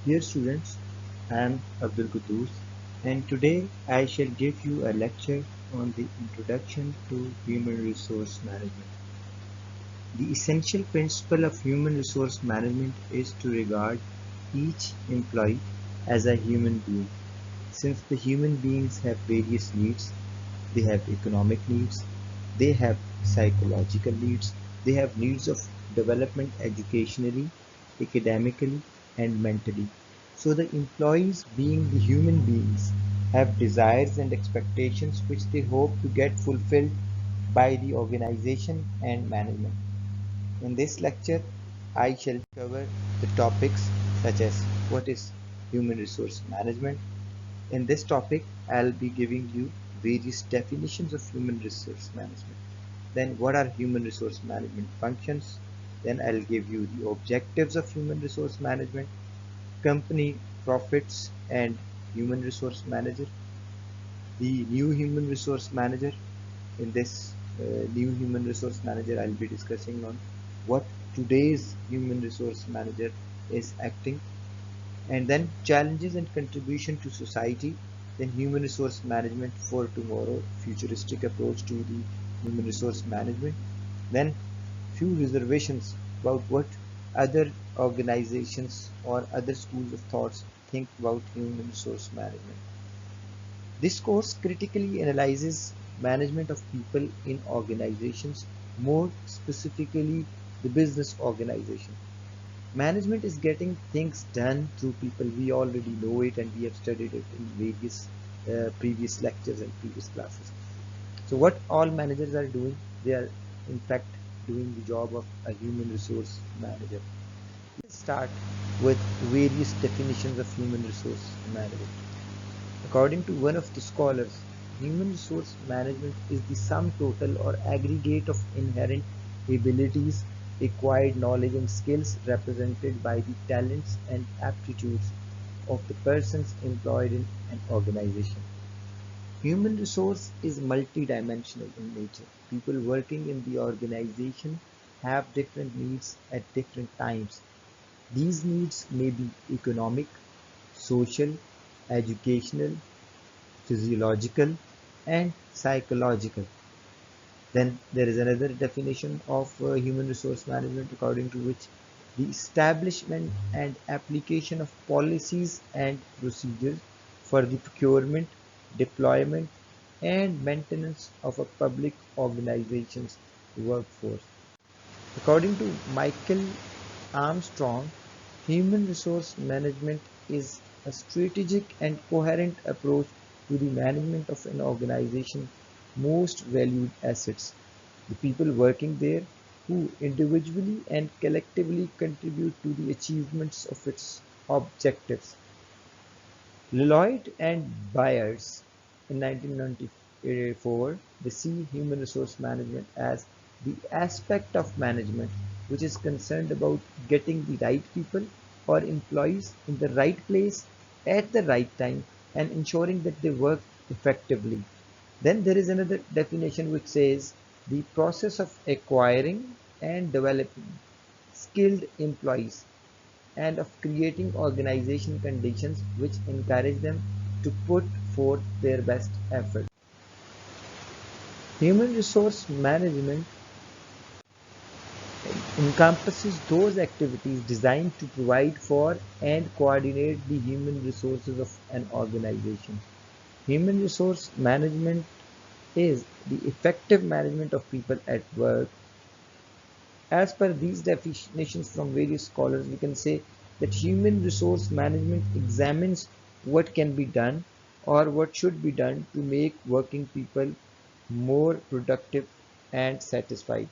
Dear students, I am Abdul Quddus, and today I shall give you a lecture on the introduction to human resource management. The essential principle of human resource management is to regard each employee as a human being. Since the human beings have various needs, they have economic needs, they have psychological needs, they have needs of development educationally, academically, and mentally. So the employees, being the human beings, have desires and expectations which they hope to get fulfilled by the organization and management. In this lecture, I shall cover the topics such as what is human resource management. In this topic, I'll be giving you various definitions of human resource management. Then what are human resource management functions? Then I'll give you the objectives of human resource management, company profits and human resource manager, the new human resource manager. In this new human resource manager, I'll be discussing on what today's human resource manager is acting, and then challenges and contribution to society, then human resource management for tomorrow, futuristic approach to the human resource management, then few reservations about what other organizations or other schools of thoughts think about human resource management. This course critically analyzes management of people in organizations, more specifically the business organization. Management is getting things done through people. We already know it and we have studied it in various previous lectures and previous classes. So what all managers are doing, they are in fact doing the job of a human resource manager. Let's start with various definitions of human resource management. According to one of the scholars, human resource management is the sum total or aggregate of inherent abilities, acquired knowledge and skills represented by the talents and aptitudes of the persons employed in an organization. Human resource is multidimensional in nature. People working in the organization have different needs at different times. These needs may be economic, social, educational, physiological, and psychological. Then there is another definition of human resource management according to which the establishment and application of policies and procedures for the procurement, deployment, and maintenance of a public organization's workforce. According to Michael Armstrong, human resource management is a strategic and coherent approach to the management of an organization's most valued assets, the people working there who individually and collectively contribute to the achievements of its objectives. Lloyd and Byers in 1994, they see human resource management as the aspect of management which is concerned about getting the right people or employees in the right place at the right time and ensuring that they work effectively. Then there is another definition which says the process of acquiring and developing skilled employees and of creating organization conditions which encourage them to put forth their best effort. Human resource management encompasses those activities designed to provide for and coordinate the human resources of an organization. Human resource management is the effective management of people at work. As per these definitions from various scholars, we can say that human resource management examines what can be done or what should be done to make working people more productive and satisfied.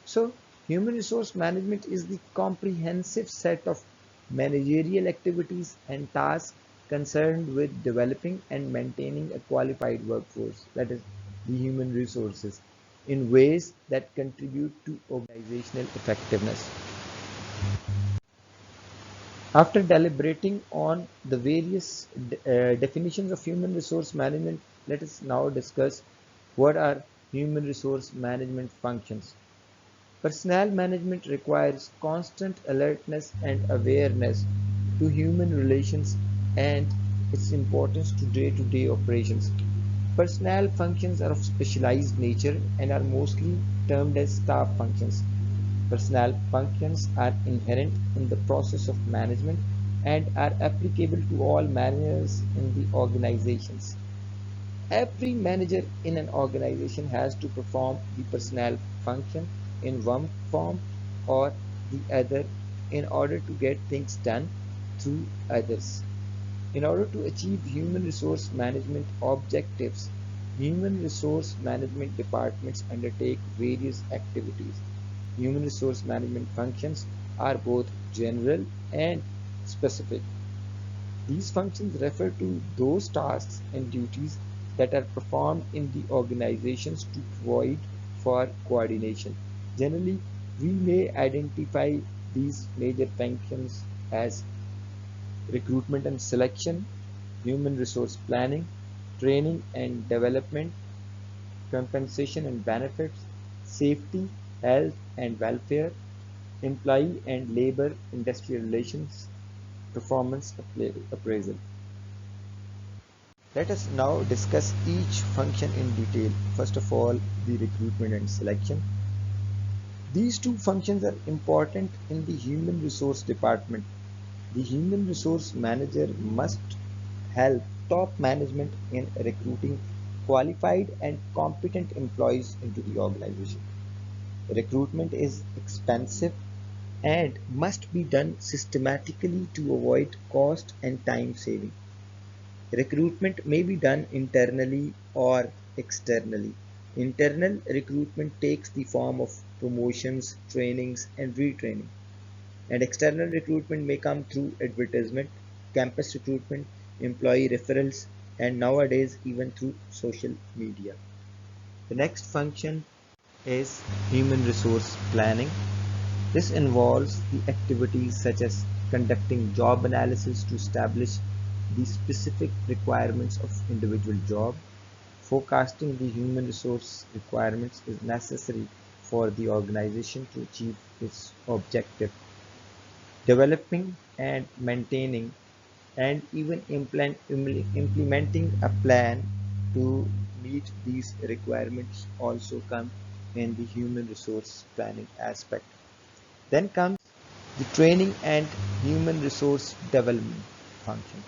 So, human resource management is the comprehensive set of managerial activities and tasks concerned with developing and maintaining a qualified workforce, that is, the human resources, in ways that contribute to organizational effectiveness. After deliberating on the various definitions of human resource management, let us now discuss what are human resource management functions. Personnel management requires constant alertness and awareness to human relations and its importance to day-to-day operations. Personnel functions are of specialized nature and are mostly termed as staff functions. Personnel functions are inherent in the process of management and are applicable to all managers in the organizations. Every manager in an organization has to perform the personnel function in one form or the other in order to get things done through others. In order to achieve human resource management objectives, human resource management departments undertake various activities. Human resource management functions are both general and specific. These functions refer to those tasks and duties that are performed in the organizations to provide for coordination. Generally, we may identify these major functions as recruitment and selection, human resource planning, training and development, compensation and benefits, safety, health and welfare, employee and labor industrial relations, performance appraisal. Let us now discuss each function in detail. First of all, the recruitment and selection. These two functions are important in the human resource department. The human resource manager must help top management in recruiting qualified and competent employees into the organization. Recruitment is expensive and must be done systematically to avoid cost and time saving. Recruitment may be done internally or externally. Internal recruitment takes the form of promotions, trainings, and retraining. And external recruitment may come through advertisement, campus recruitment, employee referrals, and nowadays even through social media. The next function is human resource planning. This involves the activities such as conducting job analysis to establish the specific requirements of individual job. Forecasting the human resource requirements is necessary for the organization to achieve its objective. Developing and maintaining and even implementing a plan to meet these requirements also come in the human resource planning aspect. Then comes the training and human resource development function.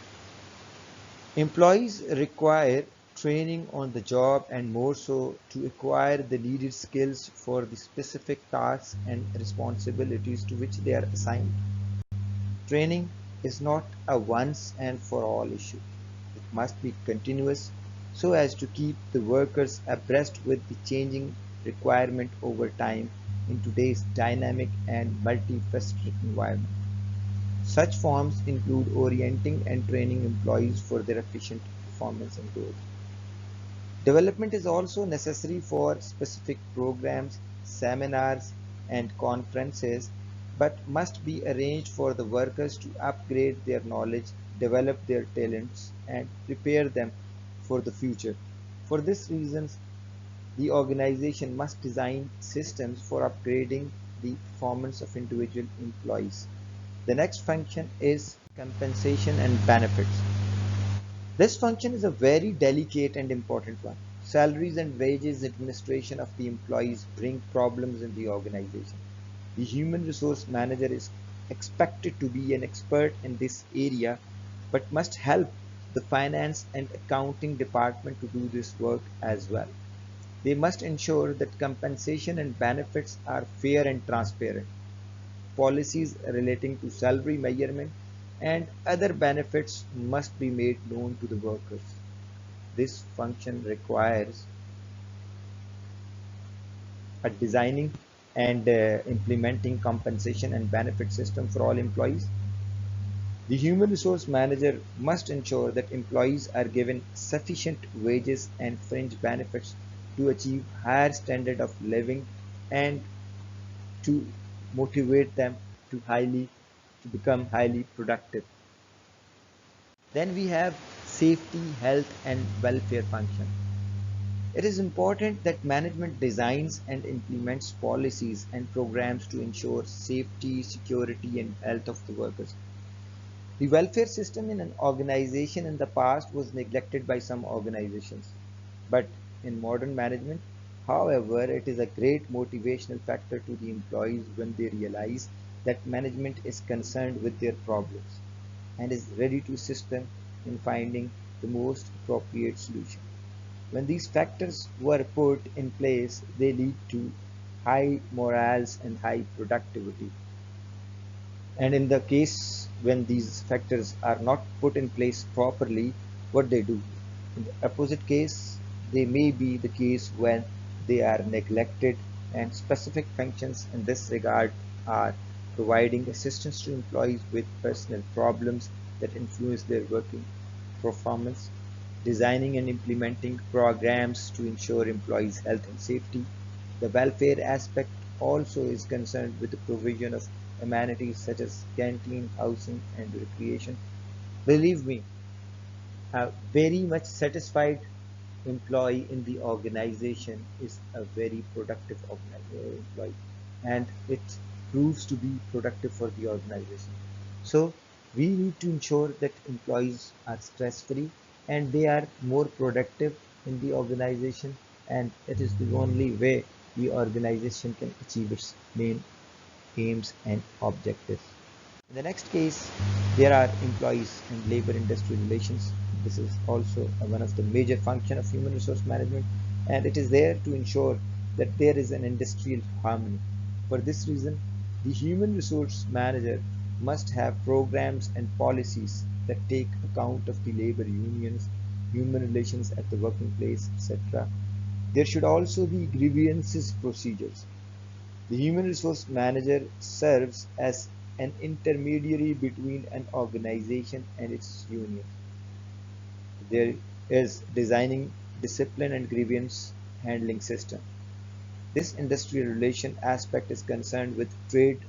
Employees require training on the job and more so to acquire the needed skills for the specific tasks and responsibilities to which they are assigned. Training is not a once and for all issue. It must be continuous so as to keep the workers abreast with the changing requirement over time in today's dynamic and multifaceted environment. Such forms include orienting and training employees for their efficient performance and growth. Development is also necessary for specific programs, seminars, and conferences, but must be arranged for the workers to upgrade their knowledge, develop their talents, and prepare them for the future. For this reason, the organization must design systems for upgrading the performance of individual employees. The next function is compensation and benefits. This function is a very delicate and important one. Salaries and wages administration of the employees bring problems in the organization. The human resource manager is expected to be an expert in this area but must help the finance and accounting department to do this work as well. They must ensure that compensation and benefits are fair and transparent. Policies relating to salary measurement and other benefits must be made known to the workers. This function requires a designing and implementing compensation and benefit system for all employees. The human resource manager must ensure that employees are given sufficient wages and fringe benefits to achieve higher standard of living and to motivate them to become highly productive. Then we have safety, health, and welfare function. It is important that management designs and implements policies and programs to ensure safety, security, and health of the workers. The welfare system in an organization in the past was neglected by some organizations, but in modern management, however, it is a great motivational factor to the employees when they realize that management is concerned with their problems and is ready to assist them in finding the most appropriate solution. When these factors were put in place, they lead to high morals and high productivity. And in the case when these factors are not put in place properly, what they do? In the opposite case, they may be the case when they are neglected, and specific functions in this regard are providing assistance to employees with personal problems that influence their working performance, designing and implementing programs to ensure employees' health and safety. The welfare aspect also is concerned with the provision of amenities such as canteen, housing, and recreation. Believe me, a very much satisfied employee in the organization is a very productive employee, and it proves to be productive for the organization. So we need to ensure that employees are stress free and they are more productive in the organization, and it is the only way the organization can achieve its main aims and objectives. In the next case, there are employees and labor industry relations. This is also one of the major function of human resource management, and it is there to ensure that there is an industrial harmony. For this reason, the human resource manager must have programs and policies that take account of the labor unions, human relations at the working place, etc. There should also be grievances procedures. The human resource manager serves as an intermediary between an organization and its union. There is designing discipline and grievance handling system. This industrial relation aspect is concerned with trade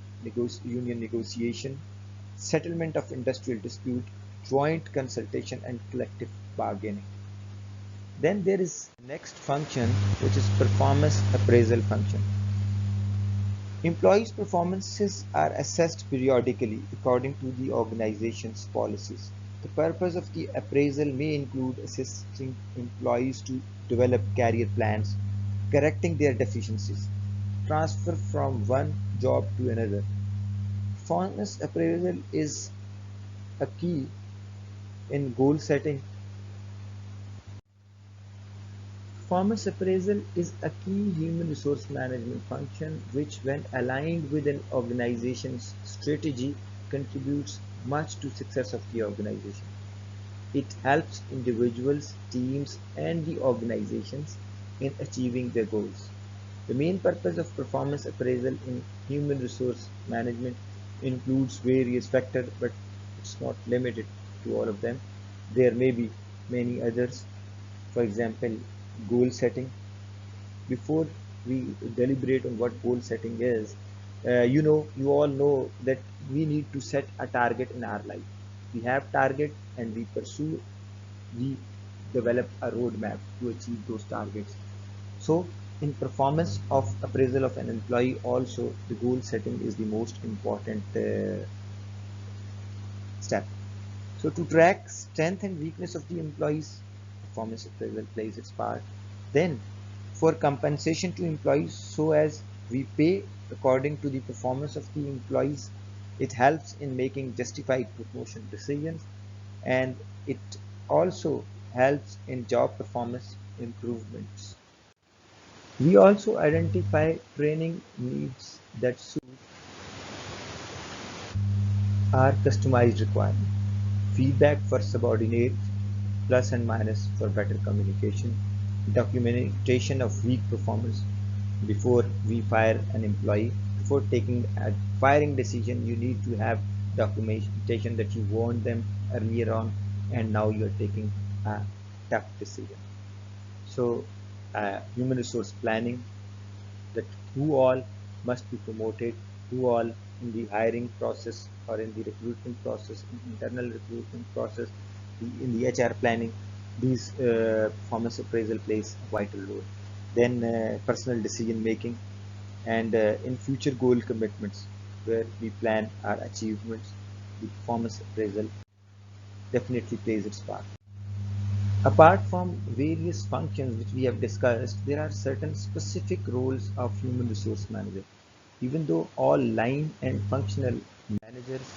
union negotiation, settlement of industrial dispute, joint consultation, and collective bargaining. Then there is next function, which is performance appraisal function. Employees' performances are assessed periodically according to the organization's policies. The purpose of the appraisal may include assisting employees to develop career plans, correcting their deficiencies, transfer from one job to another. Performance appraisal is a key in goal setting. Performance appraisal is a key human resource management function which, when aligned with an organization's strategy, contributes much to success of the organization. It helps individuals, teams, and the organizations in achieving their goals. The main purpose of performance appraisal in human resource management includes various factors, but it's not limited to all of them. There may be many others. For example, goal setting. Before we deliberate on what goal setting is, you all know that we need to set a target in our life. We have target and we pursue, we develop a roadmap to achieve those targets. So in performance of appraisal of an employee also, the goal setting is the most important step. So to track strength and weakness of the employees, performance appraisal plays its part. Then for compensation to employees, so as we pay according to the performance of the employees, it helps in making justified promotion decisions, and it also helps in job performance improvements. We also identify training needs that suit our customized requirement. Feedback for subordinates, plus and minus for better communication, documentation of weak performance before we fire an employee. Before taking a firing decision, you need to have documentation that you warned them earlier on and now you're taking a tough decision. So, human resource planning, that who all must be promoted, who all in the hiring process or in the recruitment process, in internal recruitment process, in the HR planning, these performance appraisal plays a vital role. Then personal decision making, and in future goal commitments where we plan our achievements. the performance appraisal definitely plays its part. Apart from various functions which we have discussed, there are certain specific roles of human resource manager. Even though all line and functional managers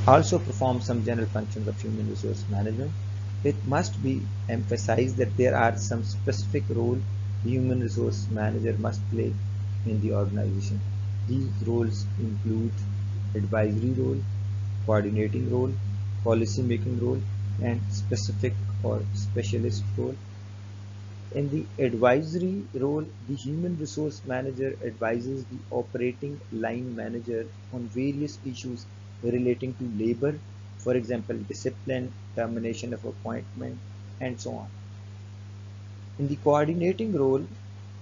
also perform some general functions of human resource management, it must be emphasized that there are some specific role the human resource manager must play in the organization. These roles include advisory role, coordinating role, policy making role, and specific or specialist role. In the advisory role, the human resource manager advises the operating line manager on various issues relating to labor, for example, discipline, termination of appointment, and so on. In the coordinating role,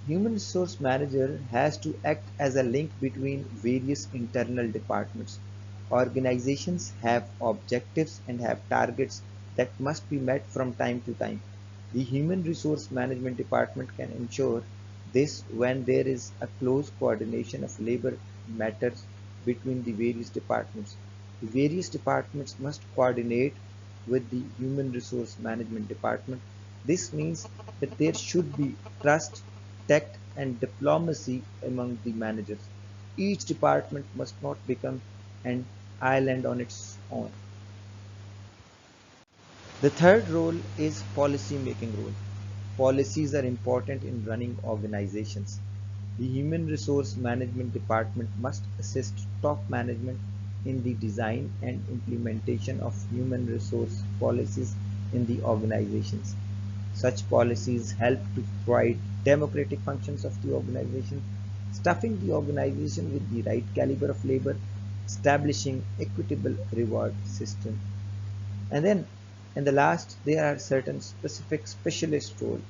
human resource manager has to act as a link between various internal departments. Organizations have objectives and have targets that must be met from time to time. The human resource management department can ensure this when there is a close coordination of labor matters between the various departments. The various departments must coordinate with the human resource management department. This means that there should be trust, tact, and diplomacy among the managers. Each department must not become an island on its own. The third role is policy making role. Policies are important in running organizations. The human resource management department must assist top management in the design and implementation of human resource policies in the organizations. Such policies help to provide democratic functions of the organization, stuffing the organization with the right caliber of labor, establishing equitable reward system. And then in the last, there are certain specific specialist roles,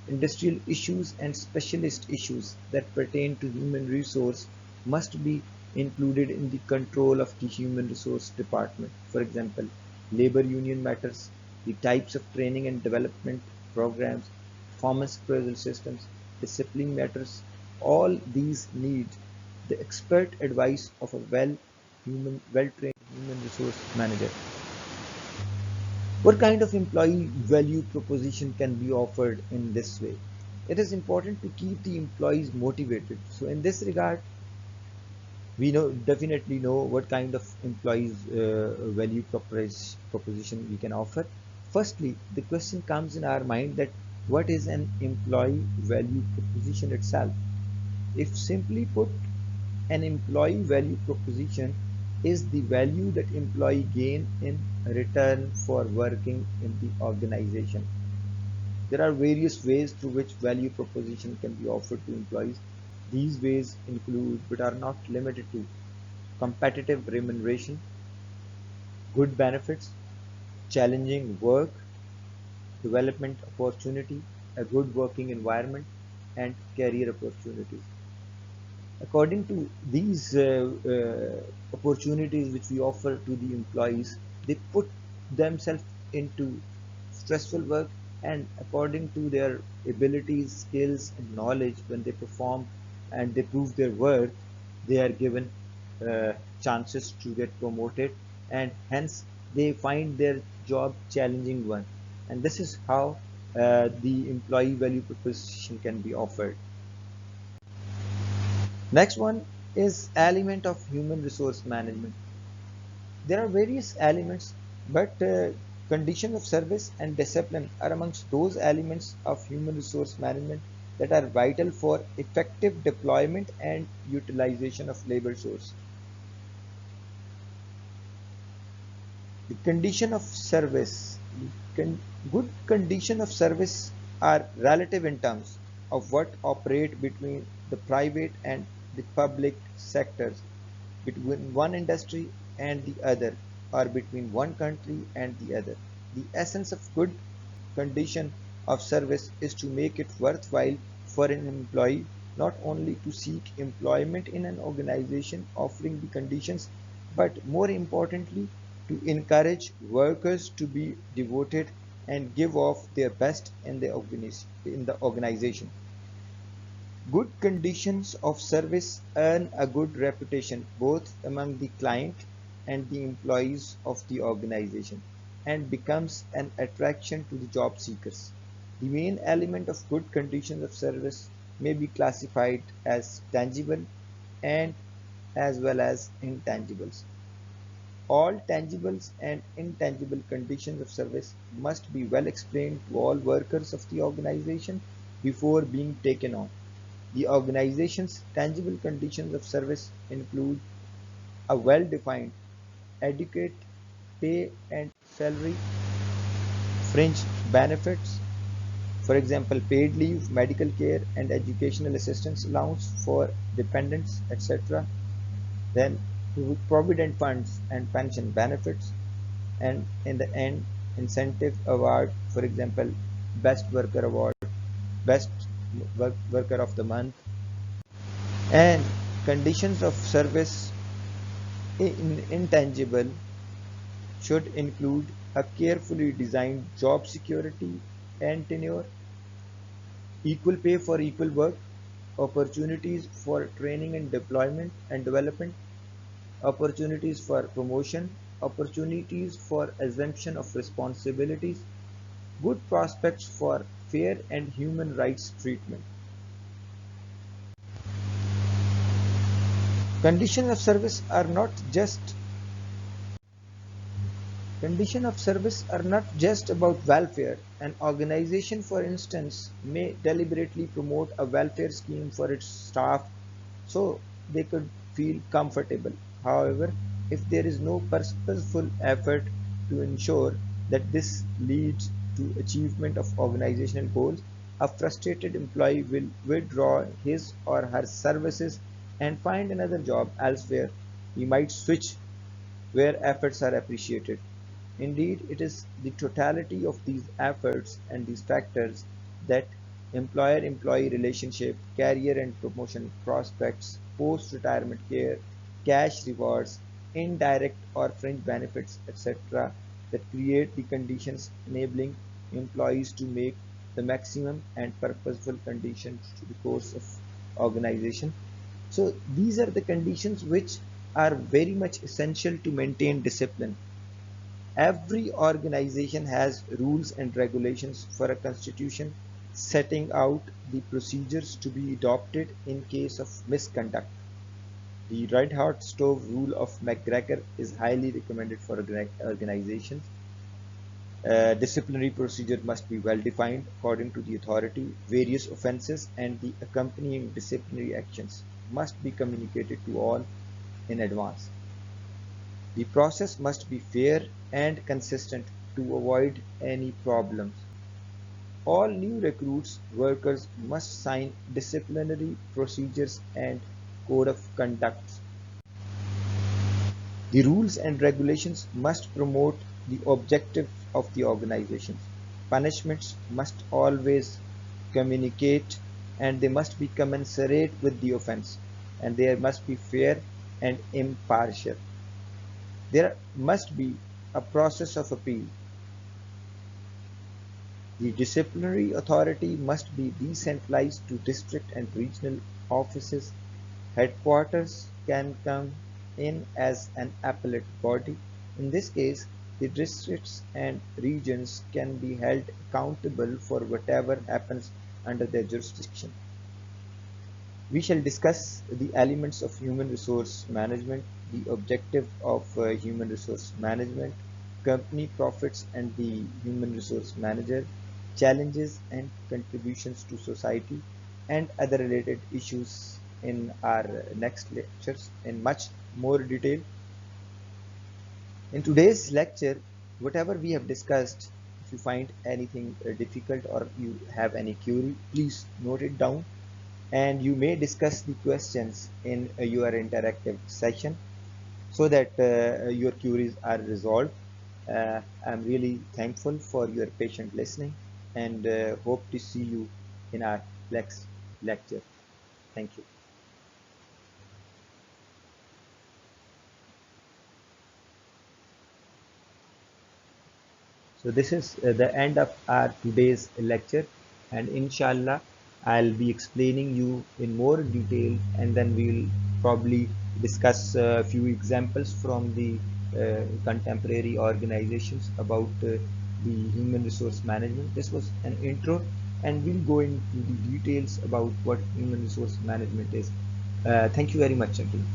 industrial issues and specialist issues that pertain to human resource must be included in the control of the human resource department. For example, labor union matters, the types of training and development programs, performance appraisal systems, discipline matters. All these need the expert advice of a well-trained human resource manager. What kind of employee value proposition can be offered in this way? It is important to keep the employees motivated. So in this regard, we definitely know what kind of employees value proposition we can offer. Firstly, the question comes in our mind that what is an employee value proposition itself? If simply put, an employee value proposition is the value that employee gain in return for working in the organization. There are various ways through which value proposition can be offered to employees. These ways include, but are not limited to, competitive remuneration, good benefits, challenging work, development opportunity, a good working environment, and career opportunities. According to these opportunities which we offer to the employees, they put themselves into stressful work, and according to their abilities, skills, and knowledge, when they perform and they prove their worth, they are given chances to get promoted, and hence they find their job challenging one. And this is how the employee value proposition can be offered. Next one is element of human resource management. There are various elements, but condition of service and discipline are amongst those elements of human resource management that are vital for effective deployment and utilization of labor source. The condition of service, good condition of service are relative in terms of what operate between the private and the public sectors, between one industry and the other, or between one country and the other. The essence of good condition of service is to make it worthwhile for an employee not only to seek employment in an organization offering the conditions, but more importantly, to encourage workers to be devoted and give off their best in the organization. Good conditions of service earn a good reputation both among the client and the employees of the organization and becomes an attraction to the job seekers. The main element of good conditions of service may be classified as tangible and as well as intangibles. All tangibles and intangible conditions of service must be well explained to all workers of the organization before being taken on. The organization's tangible conditions of service include a well-defined, adequate pay and salary, fringe benefits, for example, paid leave, medical care, and educational assistance allowance for dependents, etc. Then provident funds and pension benefits, and in the end, incentive award, for example, best worker award, best worker of the month, and conditions of service in intangible should include a carefully designed job security and tenure, equal pay for equal work, opportunities for training and deployment and development, opportunities for promotion, opportunities for assumption of responsibilities, good prospects for fair and human rights treatment. Conditions of service are not just Conditions of service are not just about welfare. An organization, for instance, may deliberately promote a welfare scheme for its staff so they could feel comfortable. However, if there is no purposeful effort to ensure that this leads to achievement of organizational goals, a frustrated employee will withdraw his or her services and find another job elsewhere. He might switch where efforts are appreciated. Indeed, it is the totality of these efforts and these factors that employer-employee relationship, career and promotion prospects, post-retirement care, cash rewards, indirect or fringe benefits, etc., that create the conditions enabling employees to make the maximum and purposeful conditions to the course of organization. So these are the conditions which are very much essential to maintain discipline. Every organization has rules and regulations for a constitution setting out the procedures to be adopted in case of misconduct. The red hot stove rule of McGregor is highly recommended for organizations. Disciplinary procedure must be well defined according to the authority. Various offenses and the accompanying disciplinary actions must be communicated to all in advance. The process must be fair and consistent to avoid any problems. All new recruits workers must sign disciplinary procedures and code of conduct. The rules and regulations must promote the objectives of the organizations. Punishments must always communicate and they must be commensurate with the offense, and they must be fair and impartial. There must be a process of appeal. The disciplinary authority must be decentralized to district and regional offices. Headquarters can come in as an appellate body. In this case, the districts and regions can be held accountable for whatever happens under their jurisdiction. We shall discuss the elements of human resource management, the objective of human resource management, company profits and the human resource manager, challenges and contributions to society, and other related issues in our next lectures in much more detail. In today's lecture, whatever we have discussed, if you find anything difficult or you have any query, please note it down and you may discuss the questions in your interactive session so that your queries are resolved. I'm really thankful for your patient listening and hope to see you in our next lecture. Thank you. So this is the end of our today's lecture, and inshallah I'll be explaining you in more detail, and then we'll probably discuss a few examples from the contemporary organizations about the human resource management. This was an intro, and we'll go into the details about what human resource management is. Thank you very much, Akhil.